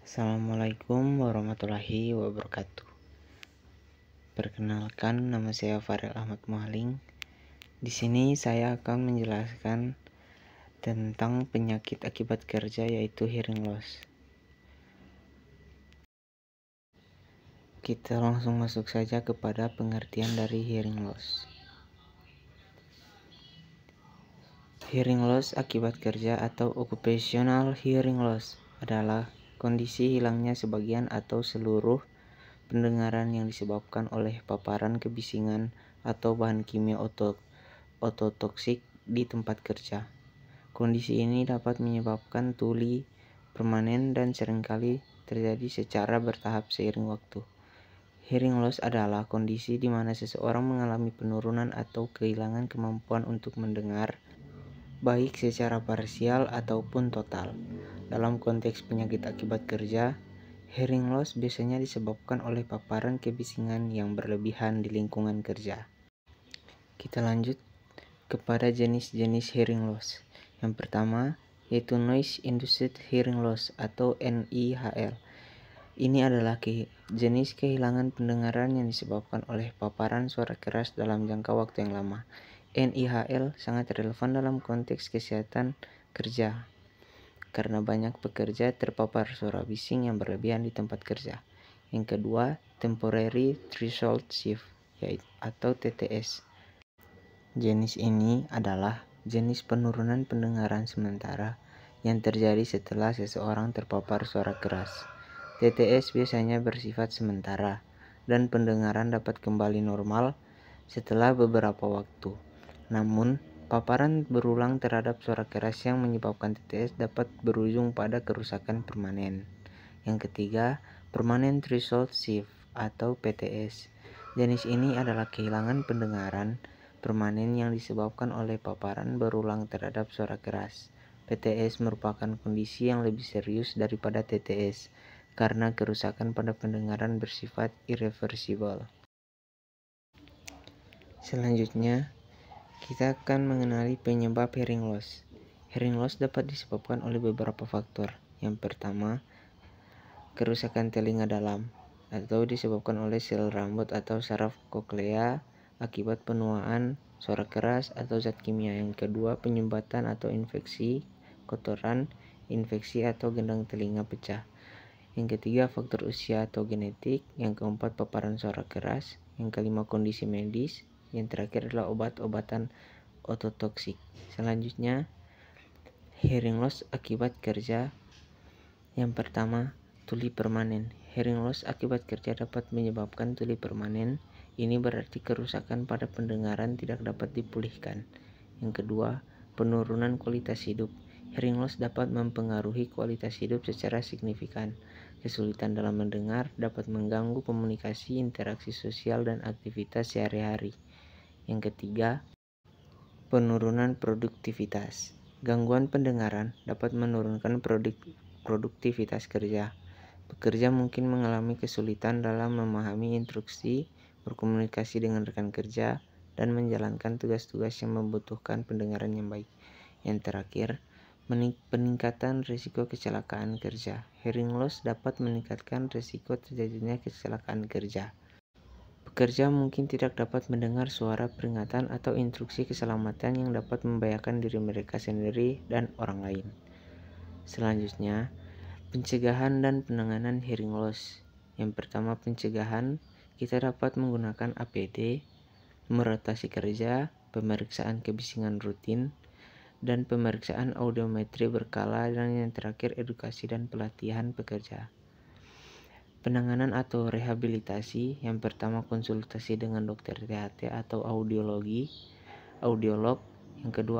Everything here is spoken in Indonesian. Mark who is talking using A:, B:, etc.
A: Assalamualaikum warahmatullahi wabarakatuh. Perkenalkan, nama saya Farel Ahmad Muhaling. Di sini saya akan menjelaskan tentang penyakit akibat kerja, yaitu hearing loss. Kita langsung masuk saja kepada pengertian dari hearing loss. Hearing loss akibat kerja atau occupational hearing loss adalah kondisi hilangnya sebagian atau seluruh pendengaran yang disebabkan oleh paparan kebisingan atau bahan kimia ototoksik di tempat kerja. Kondisi ini dapat menyebabkan tuli permanen dan seringkali terjadi secara bertahap seiring waktu. Hearing loss adalah kondisi di mana seseorang mengalami penurunan atau kehilangan kemampuan untuk mendengar, baik secara parsial ataupun total. Dalam konteks penyakit akibat kerja, hearing loss biasanya disebabkan oleh paparan kebisingan yang berlebihan di lingkungan kerja. Kita lanjut kepada jenis-jenis hearing loss. Yang pertama yaitu noise induced hearing loss atau NIHL. Ini adalah jenis kehilangan pendengaran yang disebabkan oleh paparan suara keras dalam jangka waktu yang lama. NIHL sangat relevan dalam konteks kesehatan kerja karena banyak pekerja terpapar suara bising yang berlebihan di tempat kerja. Yang kedua, temporary threshold shift atau TTS. Jenis ini adalah jenis penurunan pendengaran sementara yang terjadi setelah seseorang terpapar suara keras. TTS biasanya bersifat sementara dan pendengaran dapat kembali normal setelah beberapa waktu. Namun, paparan berulang terhadap suara keras yang menyebabkan TTS dapat berujung pada kerusakan permanen. Yang ketiga, permanent threshold shift atau PTS. Jenis ini adalah kehilangan pendengaran permanen yang disebabkan oleh paparan berulang terhadap suara keras. PTS merupakan kondisi yang lebih serius daripada TTS karena kerusakan pada pendengaran bersifat irreversibel. Selanjutnya, kita akan mengenali penyebab hearing loss. Hearing loss dapat disebabkan oleh beberapa faktor. Yang pertama, kerusakan telinga dalam atau disebabkan oleh sel rambut atau saraf koklea akibat penuaan, suara keras, atau zat kimia. Yang kedua, penyumbatan atau infeksi, kotoran, infeksi atau gendang telinga pecah. Yang ketiga, faktor usia atau genetik. Yang keempat, paparan suara keras. Yang kelima, kondisi medis. Yang terakhir adalah obat-obatan ototoksik. Selanjutnya, hearing loss akibat kerja. Yang pertama, tuli permanen. Hearing loss akibat kerja dapat menyebabkan tuli permanen. Ini berarti kerusakan pada pendengaran tidak dapat dipulihkan. Yang kedua, penurunan kualitas hidup. Hearing loss dapat mempengaruhi kualitas hidup secara signifikan. Kesulitan dalam mendengar dapat mengganggu komunikasi, interaksi sosial, dan aktivitas sehari-hari. Yang ketiga, penurunan produktivitas. Gangguan pendengaran dapat menurunkan produktivitas kerja. Pekerja mungkin mengalami kesulitan dalam memahami instruksi, berkomunikasi dengan rekan kerja, dan menjalankan tugas-tugas yang membutuhkan pendengaran yang baik. Yang terakhir, peningkatan risiko kecelakaan kerja. Hearing loss dapat meningkatkan risiko terjadinya kecelakaan kerja. Pekerja mungkin tidak dapat mendengar suara peringatan atau instruksi keselamatan yang dapat membahayakan diri mereka sendiri dan orang lain. Selanjutnya, pencegahan dan penanganan hearing loss. Yang pertama, pencegahan. Kita dapat menggunakan APD, merotasi kerja, pemeriksaan kebisingan rutin, dan pemeriksaan audiometri berkala, dan yang terakhir, edukasi dan pelatihan pekerja. Penanganan atau rehabilitasi. Yang pertama, konsultasi dengan dokter THT atau audiolog. Yang kedua,